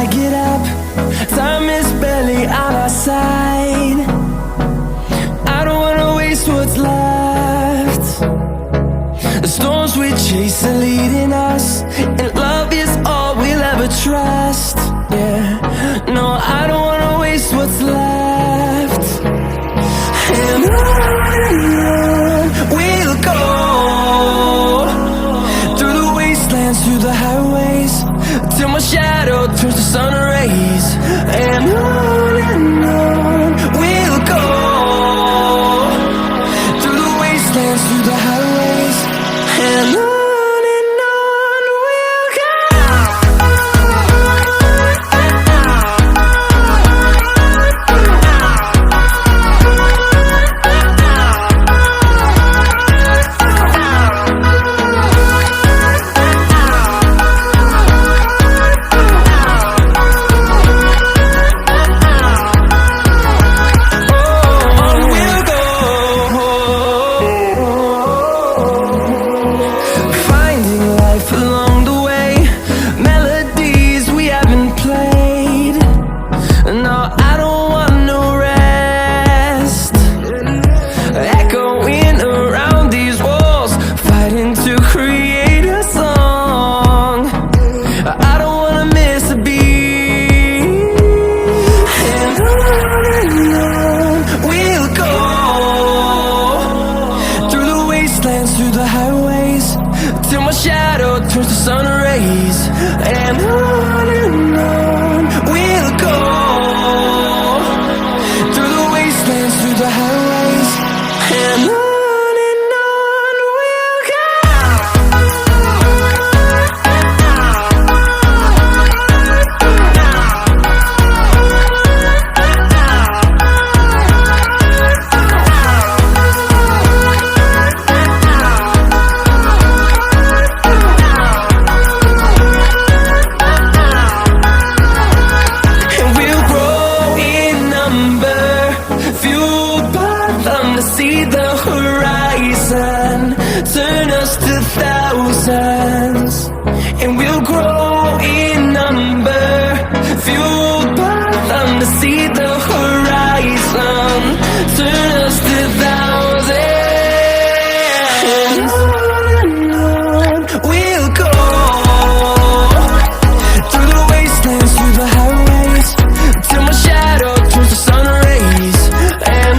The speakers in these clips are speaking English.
I get up. Time is barely on our side. I don't wanna waste what's left. The storms we chase are leading us, and love is all we'll ever trust. Yeah, no, I don't wanna waste what's left. And on we'll go, through the wastelands, through the highways, till my shadow turns to sun rays. And on we'll go, through the wastelands, through the highways, and on. Through the highways, till my shadow turns to sun rays. And on we'll go, through the wastelands, through the highways, and on. See the horizon turn us to thousands, and we'll grow in number, fueled by them. To see the horizon turn us to thousands, and on we'll go, through the wastelands, through the highways, till my shadow turns to sun rays. And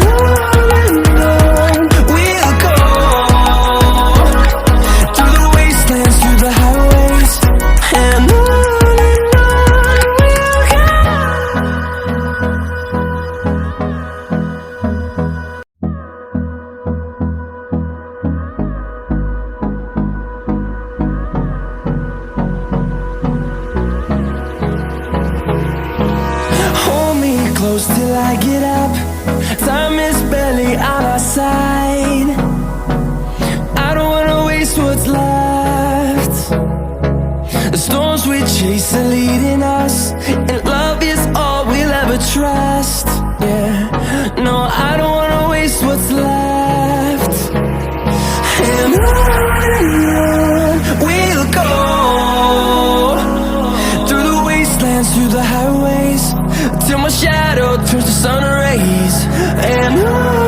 close till I get up. Time is barely on our side. I don't wanna waste what's left. The storms we chase are leading us, and love is all we'll ever trust. Yeah, no, I don't wanna waste what's left. And on we'll go, through the wastelands, through the highways, till my shadow turns to sun rays. And on